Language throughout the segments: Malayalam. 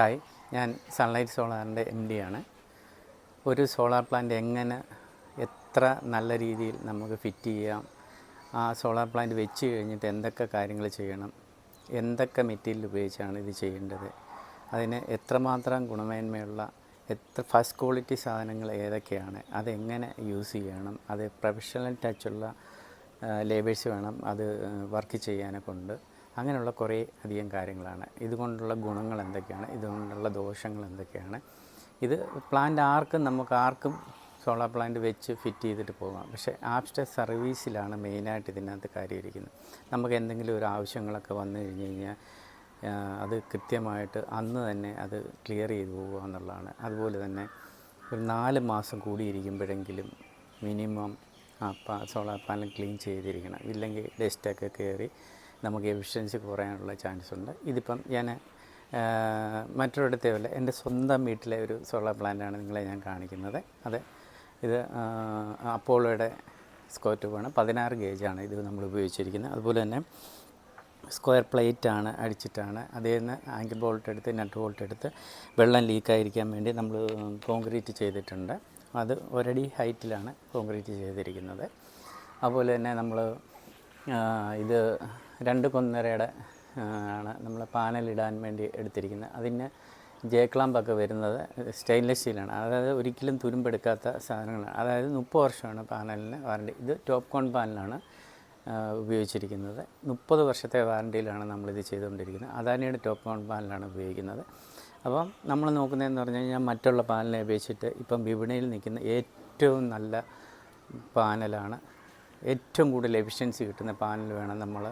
ഹായ്, ഞാൻ സൺലൈറ്റ് സോളാറിൻ്റെ MD ആണ്. ഒരു സോളാർ പ്ലാന്റ് എങ്ങനെ എത്ര നല്ല രീതിയിൽ നമുക്ക് ഫിറ്റ് ചെയ്യാം, ആ സോളാർ പ്ലാന്റ് വെച്ച് കഴിഞ്ഞിട്ട് എന്തൊക്കെ കാര്യങ്ങൾ ചെയ്യണം, എന്തൊക്കെ മെറ്റീരിയൽ ഉപയോഗിച്ചാണ് ഇത് ചെയ്യേണ്ടത്, അതിന് എത്രമാത്രം ഗുണമേന്മയുള്ള ഫസ്റ്റ് ക്വാളിറ്റി സാധനങ്ങൾ ഏതൊക്കെയാണ്, അതെങ്ങനെ യൂസ് ചെയ്യണം, അത് പ്രൊഫഷണൽ ടച്ചുള്ള ലേബേഴ്സ് വേണം അത് വർക്ക് ചെയ്യാനൊക്കെ ഉണ്ട്. അങ്ങനെയുള്ള കുറേ അധികം കാര്യങ്ങളാണ്. ഇതുകൊണ്ടുള്ള ഗുണങ്ങൾ എന്തൊക്കെയാണ്, ഇതുകൊണ്ടുള്ള ദോഷങ്ങൾ എന്തൊക്കെയാണ്. ഇത് പ്ലാന്റ് നമുക്ക് ആർക്കും സോളാർ പ്ലാന്റ് വെച്ച് ഫിറ്റ് ചെയ്തിട്ട് പോകാം. പക്ഷേ ആഫ്റ്റർ സർവീസിലാണ് മെയിനായിട്ട് ഇതിനകത്ത് കാര്യമിരിക്കുന്നത്. നമുക്ക് എന്തെങ്കിലും ഒരു ആവശ്യങ്ങളൊക്കെ വന്നു കഴിഞ്ഞ് കഴിഞ്ഞാൽ അത് കൃത്യമായിട്ട് അന്ന് തന്നെ അത് ക്ലിയർ ചെയ്ത് പോകുക എന്നുള്ളതാണ്. അതുപോലെ തന്നെ ഒരു 4 മാസം കൂടിയിരിക്കുമ്പോഴെങ്കിലും മിനിമം സോളാർ പാനൽ ക്ലീൻ ചെയ്തിരിക്കണം. ഇല്ലെങ്കിൽ ഡസ്റ്റൊക്കെ കയറി നമുക്ക് എഫിഷ്യൻസി കുറയാനുള്ള ചാൻസ് ഉണ്ട്. ഇതിപ്പം ഞാൻ മറ്റൊരിടത്തെ പോലെ എൻ്റെ സ്വന്തം വീട്ടിലെ ഒരു സോളാർ പ്ലാന്റാണ് നിങ്ങളെ ഞാൻ കാണിക്കുന്നത്. ഇത് അപ്പോളോയുടെ സ്ക്വയർ ട്യൂബാണ്. 16 ഗേജാണ് ഇത് നമ്മൾ ഉപയോഗിച്ചിരിക്കുന്നത്. അതുപോലെ തന്നെ സ്ക്വയർ പ്ലേറ്റാണ് അടിച്ചിട്ടാണ് അതിൽ നിന്ന് ആങ്കിൾ ബോൾട്ട് എടുത്ത് നട്ട് ബോൾട്ട് എടുത്ത് വെള്ളം ലീക്കായിരിക്കാൻ വേണ്ടി നമ്മൾ കോൺക്രീറ്റ് ചെയ്തിട്ടുണ്ട്. അത് ഒരടി ഹൈറ്റിലാണ് കോൺക്രീറ്റ് ചെയ്തിരിക്കുന്നത്. അതുപോലെ തന്നെ നമ്മൾ ഇത് 2 കൊന്നരയുടെ ആണ് നമ്മൾ പാനലിടാൻ വേണ്ടി എടുത്തിരിക്കുന്നത്. അതിന് ജേക്ലാമ്പൊക്കെ വരുന്നത് സ്റ്റെയിൻലെസ് സ്റ്റീലാണ്. അതായത് ഒരിക്കലും തുരുമ്പെടുക്കാത്ത സാധനങ്ങളാണ്. അതായത് 30 വർഷമാണ് പാനലിന് വാറണ്ടി. ഇത് ടോപ്പ് കോൺ പാനലാണ് ഉപയോഗിച്ചിരിക്കുന്നത്. 30 വർഷത്തെ വാറണ്ടിയിലാണ് നമ്മളിത് ചെയ്തുകൊണ്ടിരിക്കുന്നത്. അദാനിയുടെ ടോപ്പ് കോൺ പാനലാണ് ഉപയോഗിക്കുന്നത്. അപ്പം നമ്മൾ നോക്കുന്നതെന്ന് പറഞ്ഞു കഴിഞ്ഞാൽ മറ്റുള്ള പാനലിനെ അപേക്ഷിച്ചിട്ട് ഇപ്പം വിപണിയിൽ നിൽക്കുന്ന ഏറ്റവും നല്ല പാനലാണ്. ഏറ്റവും കൂടുതൽ എഫിഷ്യൻസി കിട്ടുന്ന പാനൽ വേണം നമ്മൾ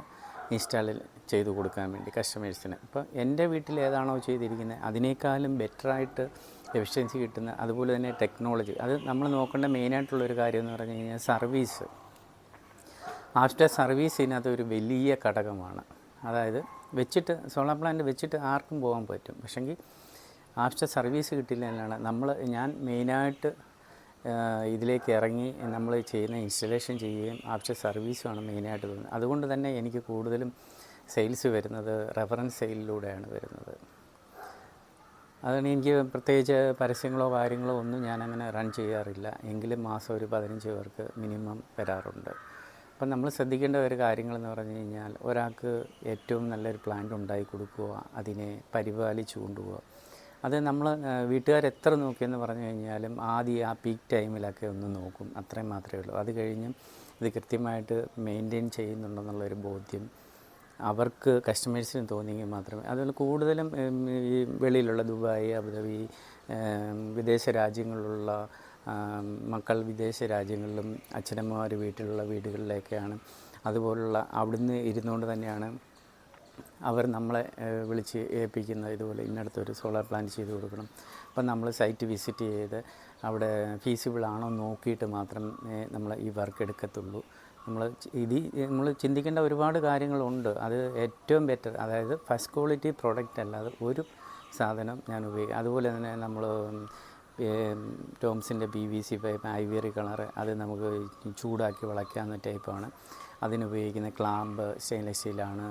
ഇൻസ്റ്റാളിൽ ചെയ്ത് കൊടുക്കാൻ വേണ്ടി കസ്റ്റമേഴ്സിന്. ഇപ്പോൾ എൻ്റെ വീട്ടിൽ ഏതാണോ ചെയ്തിരിക്കുന്നത് അതിനേക്കാളും ബെറ്ററായിട്ട് എഫിഷ്യൻസി കിട്ടുന്ന, അതുപോലെ തന്നെ ടെക്നോളജി. അത് നമ്മൾ നോക്കേണ്ട മെയിനായിട്ടുള്ളൊരു കാര്യം എന്ന് പറഞ്ഞു കഴിഞ്ഞാൽ സർവീസ്. ആഫ്റ്റർ സർവീസ് ഇതിനകത്ത് ഒരു വലിയ ഘടകമാണ്. അതായത് സോളാർ പ്ലാന്റ് വെച്ചിട്ട് ആർക്കും പോകാൻ പറ്റും. പക്ഷെങ്കിൽ ആഫ്റ്റർ സർവീസ് കിട്ടില്ല എന്നാണ് ഞാൻ മെയിനായിട്ട് ഇതിലേക്ക് ഇറങ്ങി നമ്മൾ ചെയ്യുന്ന ഇൻസ്റ്റലേഷൻ ചെയ്യുകയും ആഫ്റ്റർ സർവീസുമാണ് മെയിനായിട്ട് തോന്നുന്നത്. അതുകൊണ്ട് തന്നെ എനിക്ക് കൂടുതലും സെയിൽസ് വരുന്നത് റെഫറൻസ് സെയിലിലൂടെയാണ് വരുന്നത്. അതാണ്. എനിക്ക് പ്രത്യേകിച്ച് പരസ്യങ്ങളോ കാര്യങ്ങളോ ഒന്നും ഞാനങ്ങനെ റൺ ചെയ്യാറില്ല. എങ്കിലും മാസം ഒരു 15 പേർക്ക് മിനിമം വരാറുണ്ട്. അപ്പം നമ്മൾ ശ്രദ്ധിക്കേണ്ട ഒരു കാര്യങ്ങളെന്ന് പറഞ്ഞു കഴിഞ്ഞാൽ ഒരാൾക്ക് ഏറ്റവും നല്ലൊരു പ്ലാന്റ് ഉണ്ടാക്കി കൊടുക്കുക, അതിനെ പരിപാലിച്ച് കൊണ്ടുപോകുക. അത് നമ്മൾ വീട്ടുകാരെത്ര നോക്കിയെന്ന് പറഞ്ഞു കഴിഞ്ഞാലും ആദ്യം ആ പീക്ക് ടൈമിലൊക്കെ ഒന്ന് നോക്കും, അത്രയും മാത്രമേ ഉള്ളൂ. അത് കഴിഞ്ഞും ഇത് കൃത്യമായിട്ട് മെയിൻറ്റെയിൻ ചെയ്യുന്നുണ്ടെന്നുള്ളൊരു ബോധ്യം അവർക്ക് കസ്റ്റമേഴ്സിന് തോന്നിയെങ്കിൽ മാത്രമേ. അതുപോലെ കൂടുതലും ഈ വെളിയിലുള്ള ദുബായ്, അബുദാബി, വിദേശ രാജ്യങ്ങളിലുള്ള മക്കൾ വിദേശ രാജ്യങ്ങളിലും അച്ഛനമ്മമാർ വീടുകളിലേക്കാണ്. അതുപോലുള്ള അവിടുന്ന് ഇരുന്നുകൊണ്ട് തന്നെയാണ് അവർ നമ്മളെ വിളിച്ച് ഏൽപ്പിക്കുന്നത്. ഇതുപോലെ ഇന്നടുത്തൊരു സോളാർ പ്ലാന്റ് ചെയ്ത് കൊടുക്കണം. അപ്പം നമ്മൾ സൈറ്റ് വിസിറ്റ് ചെയ്ത് അവിടെ ഫീസിബിളാണോ നോക്കിയിട്ട് മാത്രമേ നമ്മൾ ഈ വർക്ക് എടുക്കത്തുള്ളൂ. നമ്മൾ ചിന്തിക്കേണ്ട ഒരുപാട് കാര്യങ്ങളുണ്ട്. അത് ഏറ്റവും ബെറ്റർ, അതായത് ഫസ്റ്റ് ക്വാളിറ്റി പ്രോഡക്റ്റ് അല്ലാതെ ഒരു സാധനം ഞാൻ ഉപയോഗിക്കും. അതുപോലെ തന്നെ നമ്മൾ ടോംസിൻ്റെ PVC പൈപ്പ് ഐവറി കളറ്, അത് നമുക്ക് ചൂടാക്കി വളയ്ക്കാവുന്ന ടൈപ്പാണ്. അതിനുപയോഗിക്കുന്ന ക്ലാമ്പ് സ്റ്റെയിൻലെസ് സ്റ്റീലാണ്,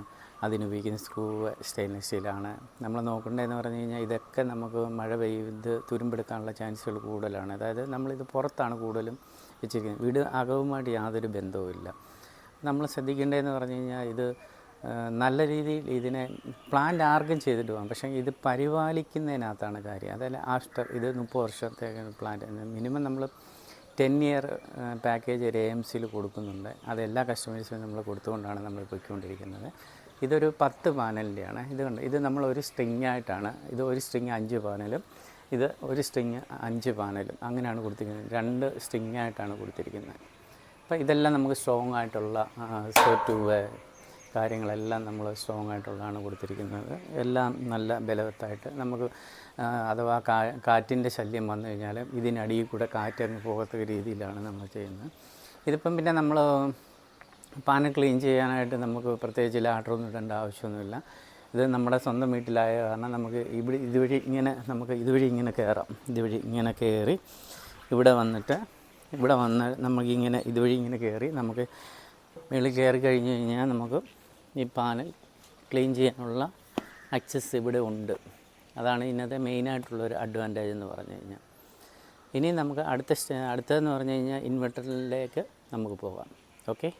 അതിനുപയോഗിക്കുന്ന സ്ക്രൂ സ്റ്റെയിൻലെസ് സ്റ്റീലാണ്. നമ്മൾ നോക്കേണ്ടതെന്ന് പറഞ്ഞു കഴിഞ്ഞാൽ ഇതൊക്കെ നമുക്ക് മഴ പെയ്ത് തുരുമ്പെടുക്കാനുള്ള ചാൻസുകൾ കൂടുതലാണ്. അതായത് നമ്മളിത് പുറത്താണ് കൂടുതലും വെച്ചിരിക്കുന്നത്. വീട് അകവുമായിട്ട് യാതൊരു ബന്ധവുമില്ല. നമ്മൾ ശ്രദ്ധിക്കേണ്ടതെന്ന് പറഞ്ഞു കഴിഞ്ഞാൽ ഇത് നല്ല രീതിയിൽ ഇതിനെ പ്ലാന്റ് ആർക്കും ചെയ്തിട്ട് പോകാം. പക്ഷേ ഇത് പരിപാലിക്കുന്നതിനകത്താണ് കാര്യം. അതല്ല ഇത് 30 വർഷത്തെ പ്ലാന്റ് മിനിമം നമ്മൾ 10 ഇയർ പാക്കേജ് ഒരു AMCയിൽ കൊടുക്കുന്നുണ്ട്. അതെല്ലാ കസ്റ്റമേഴ്സിനും നമ്മൾ കൊടുത്തുകൊണ്ടാണ് നമ്മൾ പോയിക്കൊണ്ടിരിക്കുന്നത്. ഇതൊരു 10 പാനലിൻ്റെയാണ്. ഇത് നമ്മൾ ഒരു സ്ട്രിങ്ങായിട്ടാണ്. ഇത് ഒരു സ്ട്രിങ് 5 പാനലും, ഇത് ഒരു സ്ട്രിങ് 5 പാനലും, അങ്ങനെയാണ് കൊടുത്തിരിക്കുന്നത്. 2 സ്ട്രിങ്ങായിട്ടാണ് കൊടുത്തിരിക്കുന്നത്. അപ്പോൾ ഇതെല്ലാം നമുക്ക് സ്ട്രോങ് ആയിട്ടുള്ള സ്ക്വയർ ട്യൂബ് കാര്യങ്ങളെല്ലാം നമ്മൾ സ്ട്രോങ് ആയിട്ടുള്ളതാണ് കൊടുത്തിരിക്കുന്നത്. എല്ലാം നല്ല ബലവത്തായിട്ട് നമുക്ക് അഥവാ കാറ്റിൻ്റെ ശല്യം വന്നു കഴിഞ്ഞാൽ ഇതിനടിയിൽ കൂടെ കാറ്റങ്ങ് പോകത്തക്ക രീതിയിലാണ് നമ്മൾ ചെയ്യുന്നത്. ഇതിപ്പം പിന്നെ നമ്മൾ പാനൽ ക്ലീൻ ചെയ്യാനായിട്ട് നമുക്ക് പ്രത്യേകിച്ച് ലാഡറൊന്നും ഇടേണ്ട ആവശ്യമൊന്നുമില്ല. ഇത് നമ്മുടെ സ്വന്തം വീട്ടിലായ കാരണം നമുക്ക് ഇതുവഴി ഇങ്ങനെ കയറാം. ഇതുവഴി ഇങ്ങനെ കയറി ഇവിടെ വന്ന് നമുക്കിങ്ങനെ ഇതുവഴി ഇങ്ങനെ കയറി നമുക്ക് മേളിൽ കയറി കഴിഞ്ഞ് കഴിഞ്ഞാൽ നമുക്ക് ഈ പാനൽ ക്ലീൻ ചെയ്യാനുള്ള ആക്സസ് ഇവിടെ ഉണ്ട്. അതാണ് ഇതിനകത്തെ മെയിനായിട്ടുള്ളൊരു അഡ്വാൻറ്റേജ് എന്ന് പറഞ്ഞു കഴിഞ്ഞാൽ. ഇനി നമുക്ക് അടുത്തതെന്ന് പറഞ്ഞു കഴിഞ്ഞാൽ ഇൻവെർട്ടറിലേക്ക് നമുക്ക് പോകാം. ഓക്കെ.